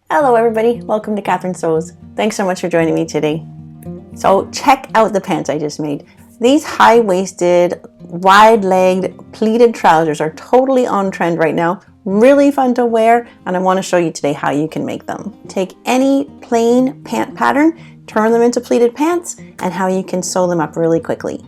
Hello everybody, welcome to Catherine Sews. Thanks so much for joining me today. So check out the pants I just made. These high-waisted, wide-legged, pleated trousers are totally on trend right now. Really fun to wear, and I want to show you today how you can make them. Take any plain pant pattern, turn them into pleated pants, and how you can sew them up really quickly.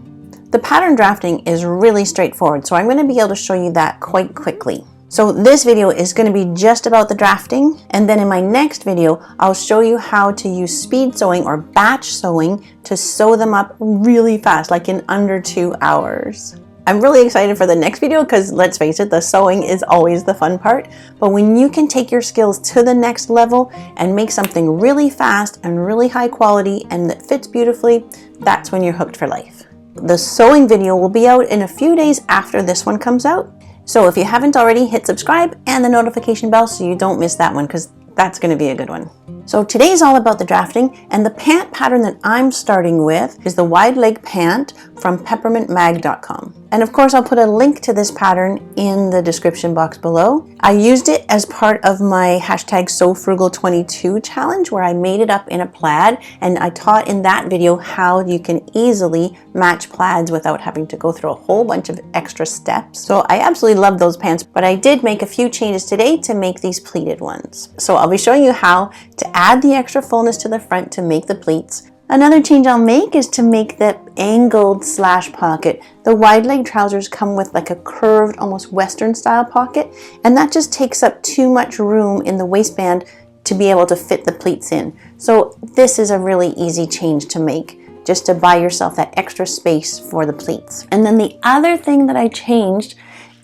The pattern drafting is really straightforward, so I'm going to be able to show you that quite quickly. So this video is going to be just about the drafting, and then in my next video I'll show you how to use speed sewing or batch sewing to sew them up really fast, like in under 2 hours. I'm really excited for the next video because let's face it, the sewing is always the fun part, but when you can take your skills to the next level and make something really fast and really high quality and that fits beautifully, that's when you're hooked for life. The sewing video will be out in a few days after this one comes out. So if you haven't already, hit subscribe and the notification bell so you don't miss that one, because that's going to be a good one. So today's all about the drafting, and the pant pattern that I'm starting with is the wide leg pant from peppermintmag.com. And of course I'll put a link to this pattern in the description box below. I used it as part of my #SewFrugal22 challenge where I made it up in a plaid, and I taught in that video how you can easily match plaids without having to go through a whole bunch of extra steps. So I absolutely love those pants, but I did make a few changes today to make these pleated ones. So I'll be showing you how to add the extra fullness to the front to make the pleats. Another change I'll make is to make the angled slash pocket. The wide leg trousers come with like a curved, almost Western style pocket, and that just takes up too much room in the waistband to be able to fit the pleats in. So this is a really easy change to make, just to buy yourself that extra space for the pleats. And then the other thing that I changed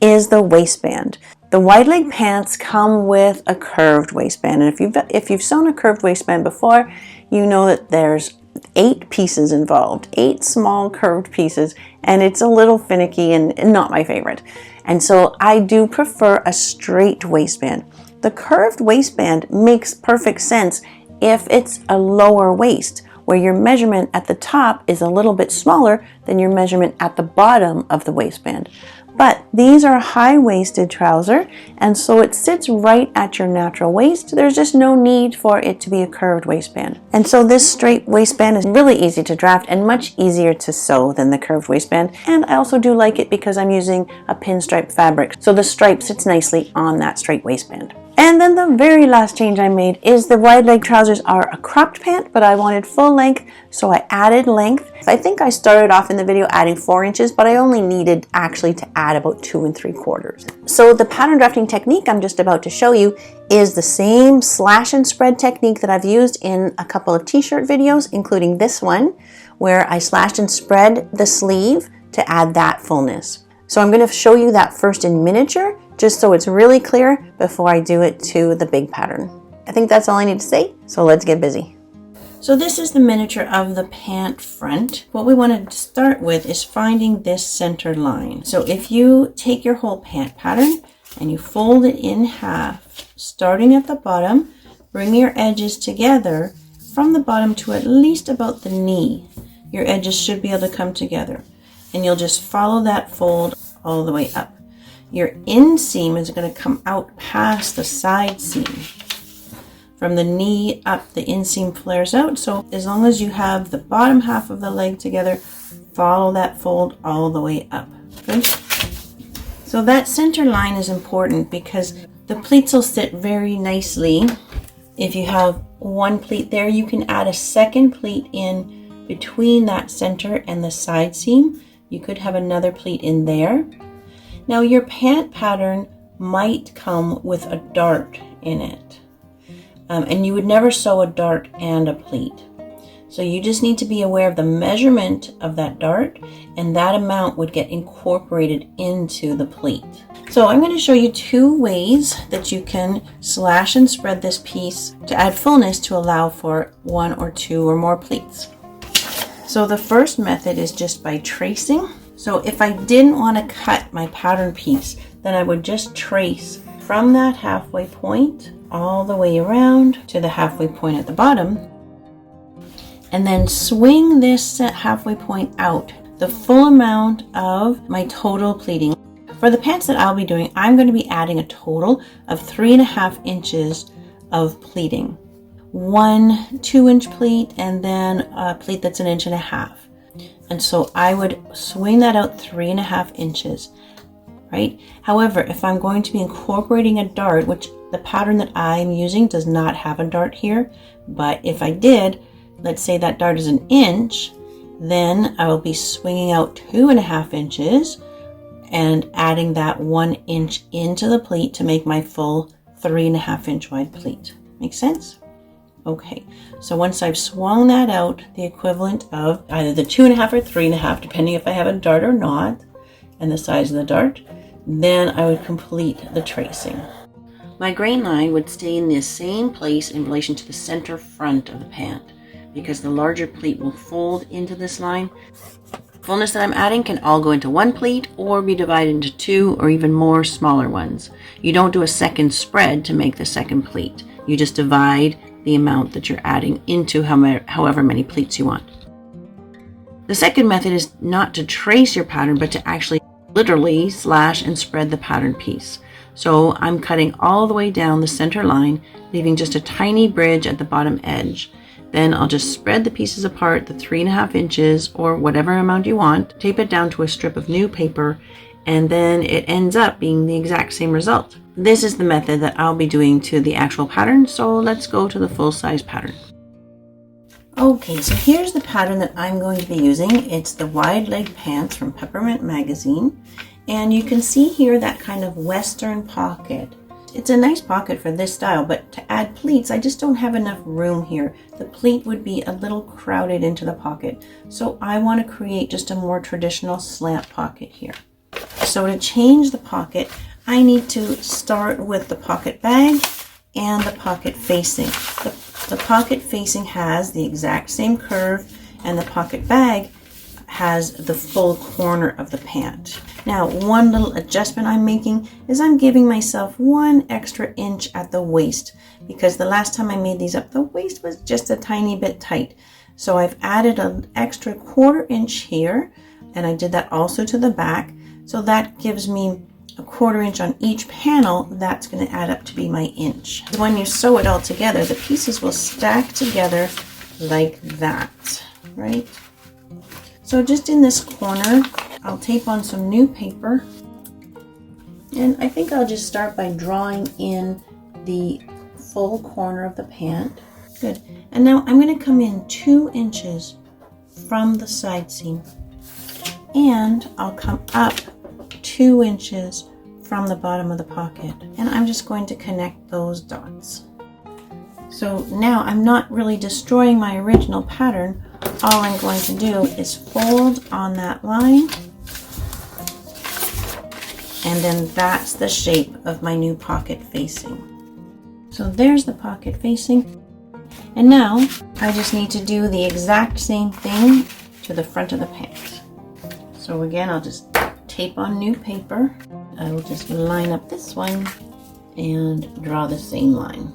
is the waistband. The wide leg pants come with a curved waistband, and if you've sewn a curved waistband before, you know that there's 8 pieces involved, 8 small curved pieces, and it's a little finicky and not my favorite. And so I do prefer a straight waistband. The curved waistband makes perfect sense if it's a lower waist, where your measurement at the top is a little bit smaller than your measurement at the bottom of the waistband. But these are a high-waisted trouser, and so it sits right at your natural waist. There's just no need for it to be a curved waistband. And so this straight waistband is really easy to draft and much easier to sew than the curved waistband. And I also do like it because I'm using a pinstripe fabric, so the stripe sits nicely on that straight waistband. And then the very last change I made is the wide leg trousers are a cropped pant, but I wanted full length, so I added length. I think I started off in the video adding 4 inches, but I only needed actually to add about 2 3/4. So the pattern drafting technique I'm just about to show you is the same slash and spread technique that I've used in a couple of t-shirt videos, including this one, where I slashed and spread the sleeve to add that fullness. So I'm going to show you that first in miniature, just so it's really clear before I do it to the big pattern. I think that's all I need to say, so let's get busy. So this is the miniature of the pant front. What we want to start with is finding this center line. So if you take your whole pant pattern and you fold it in half, starting at the bottom, bring your edges together from the bottom to at least about the knee. Your edges should be able to come together, and you'll just follow that fold all the way up. Your inseam is going to come out past the side seam. From the knee up, the inseam flares out, so as long as you have the bottom half of the leg together, follow that fold all the way up. Good? So that center line is important because the pleats will sit very nicely. If you have one pleat there, you can add a second pleat in between that center and the side seam. You could have another pleat in there. Now your pant pattern might come with a dart in it, and you would never sew a dart and a pleat. So you just need to be aware of the measurement of that dart, and that amount would get incorporated into the pleat. So I'm going to show you 2 ways that you can slash and spread this piece to add fullness to allow for 1 or 2 or more pleats. So the first method is just by tracing. So if I didn't want to cut my pattern piece, then I would just trace from that halfway point all the way around to the halfway point at the bottom, and then swing this halfway point out the full amount of my total pleating. For the pants that I'll be doing, I'm going to be adding a total of 3.5 inches of pleating. One 2-inch pleat and then a pleat that's 1.5 inches. And so I would swing that out 3.5 inches, right? However, if I'm going to be incorporating a dart, which the pattern that I'm using does not have a dart here, but if I did, let's say that dart is 1 inch, then I will be swinging out 2.5 inches and adding that 1 inch into the pleat to make my full 3.5 inch wide pleat. Make sense? Okay, so once I've swung that out, the equivalent of either the 2.5 or 3.5, depending if I have a dart or not, and the size of the dart, then I would complete the tracing. My grain line would stay in the same place in relation to the center front of the pant, because the larger pleat will fold into this line. Fullness that I'm adding can all go into one pleat or be divided into 2 or even more smaller ones. You don't do a second spread to make the second pleat. You just divide the amount that you're adding into however many pleats you want. The second method is not to trace your pattern, but to actually literally slash and spread the pattern piece. So I'm cutting all the way down the center line, leaving just a tiny bridge at the bottom edge. Then I'll just spread the pieces apart, the 3.5 inches or whatever amount you want, tape it down to a strip of new paper, and then it ends up being the exact same result. This is the method that I'll be doing to the actual pattern, so let's go to the full size pattern. Okay, so here's the pattern that I'm going to be using. It's the wide leg pants from Peppermint Magazine, and you can see here that kind of western pocket. It's a nice pocket for this style, but to add pleats, I just don't have enough room here. The pleat would be a little crowded into the pocket, so I want to create just a more traditional slant pocket here. So to change the pocket, I need to start with the pocket bag and the pocket facing. The pocket facing has the exact same curve, and the pocket bag has the full corner of the pant. Now, one little adjustment I'm making is I'm giving myself 1 extra inch at the waist, because the last time I made these up, the waist was just a tiny bit tight. So I've added an extra 1/4 inch here, and I did that also to the back. So that gives me a 1/4 inch on each panel. That's going to add up to be my inch. When you sew it all together, the pieces will stack together like that, right? So just in this corner, I'll tape on some new paper, and I think I'll just start by drawing in the full corner of the pant. Good. And now I'm going to come in 2 inches from the side seam, and I'll come up 2 inches from the bottom of the pocket, and I'm just going to connect those dots. So now I'm not really destroying my original pattern. All I'm going to do is fold on that line, and then that's the shape of my new pocket facing. So there's the pocket facing, and now I just need to do the exact same thing to the front of the pant. So again, I'll just tape on new paper. I will just line up this one and draw the same line.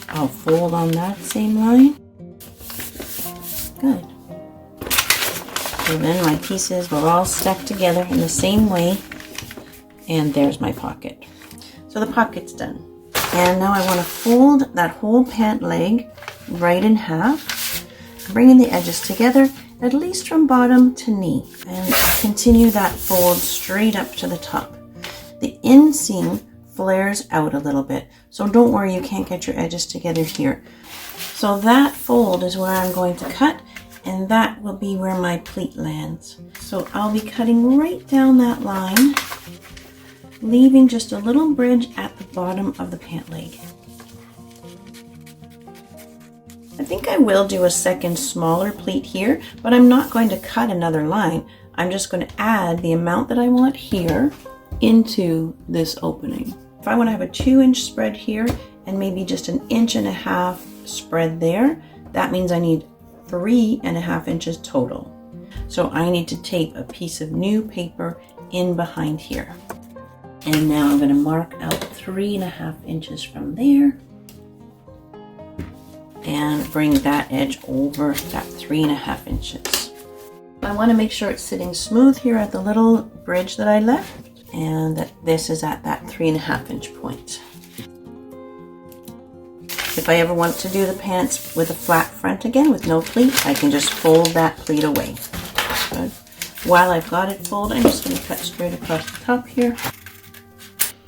I'll fold on that same line. Good. So then my pieces will all stack together in the same way, and there's my pocket. So the pocket's done. And now I want to fold that whole pant leg right in half, bringing the edges together at least from bottom to knee, and continue that fold straight up to the top. The inseam flares out a little bit, so don't worry, you can't get your edges together here. So that fold is where I'm going to cut, and that will be where my pleat lands. So I'll be cutting right down that line, leaving just a little bridge at the bottom of the pant leg. I think I will do a second smaller pleat here, but I'm not going to cut another line. I'm just going to add the amount that I want here into this opening. If I want to have a 2-inch spread here and maybe just 1.5 inches spread there, that means I need 3.5 inches total. So I need to tape a piece of new paper in behind here. And now I'm going to mark out 3.5 inches from there and bring that edge over that 3.5 inches. I want to make sure it's sitting smooth here at the little bridge that I left. and that this is at that 3.5 inch point. If I ever want to do the pants with a flat front again with no pleat, I can just fold that pleat away. Good. While I've got it folded, I'm just going to cut straight across the top here.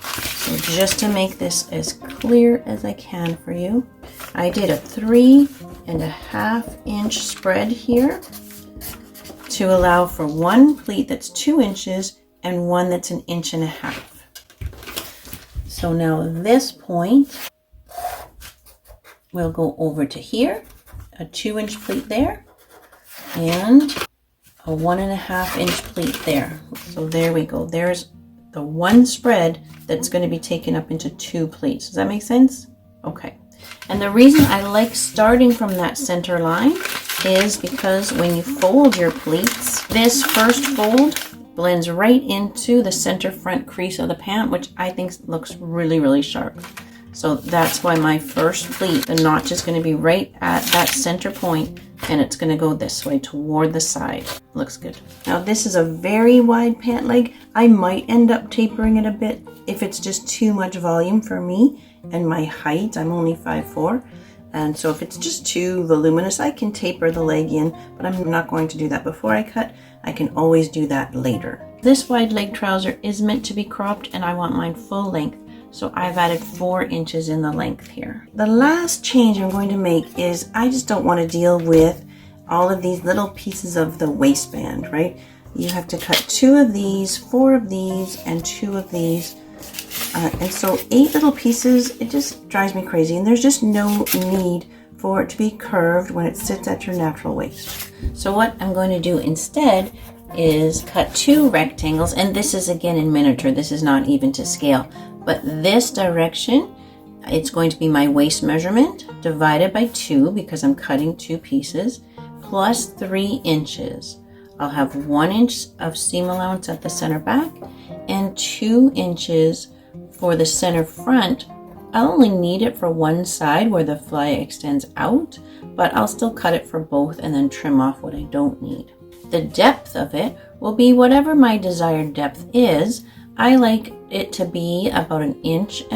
So just to make this as clear as I can for you, I did a 3.5 inch spread here to allow for one pleat that's 2 inches and one that's 1.5 inches. So now this point, we'll go over to here, a 2 inch pleat there, and a 1.5 inch pleat there. So there we go. There's the one spread that's going to be taken up into 2 pleats. Does that make sense? Okay. And the reason I like starting from that center line is because when you fold your pleats, this first fold blends right into the center front crease of the pant, which I think looks really, really sharp. So that's why my first pleat, the notch is going to be right at that center point, and it's going to go this way toward the side. Looks good. Now this is a very wide pant leg. I might end up tapering it a bit if it's just too much volume for me and my height. I'm only 5'4", and so if it's just too voluminous, I can taper the leg in, but I'm not going to do that before I cut. I can always do that later. This wide leg trouser is meant to be cropped, and I want mine full length. So I've added 4 inches in the length here. The last change I'm going to make is I just don't want to deal with all of these little pieces of the waistband, right? You have to cut 2 of these, 4 of these, and 2 of these. And so 8 little pieces, it just drives me crazy. And there's just no need for it to be curved when it sits at your natural waist. So what I'm going to do instead is cut 2 rectangles. And this is again in miniature. This is not even to scale. But this direction, it's going to be my waist measurement divided by 2 because I'm cutting 2 pieces, plus 3 inches. I'll have 1 inch of seam allowance at the center back and 2 inches for the center front. I'll only need it for one side where the fly extends out, but I'll still cut it for both and then trim off what I don't need. The depth of it will be whatever my desired depth is. I like it to be about 1.25 inches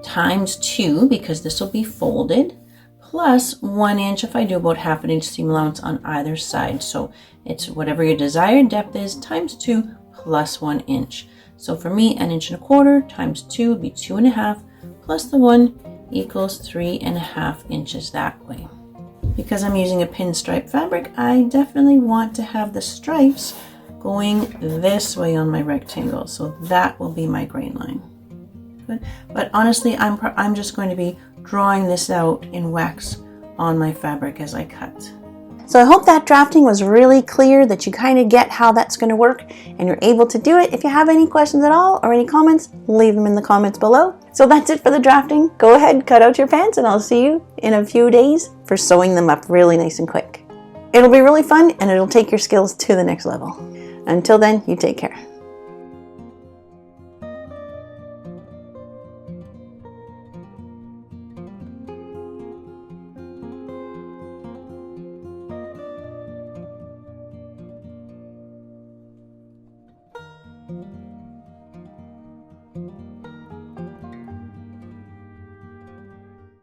times 2 because this will be folded, plus 1 inch if I do about 1/2 inch seam allowance on either side. So it's whatever your desired depth is times 2 plus 1 inch. So for me, 1.25 inches times 2 would be 2.5 plus the 1 equals 3.5 inches that way. Because I'm using a pinstripe fabric, I definitely want to have the stripes going this way on my rectangle, so that will be my grain line. Good. But honestly, I'm just going to be drawing this out in wax on my fabric as I cut. So I hope that drafting was really clear, that you kind of get how that's going to work and you're able to do it. If you have any questions at all or any comments, leave them in the comments below. So that's it for the drafting. Go ahead, cut out your pants, and I'll see you in a few days for sewing them up really nice and quick. It'll be really fun and it'll take your skills to the next level. Until then, you take care.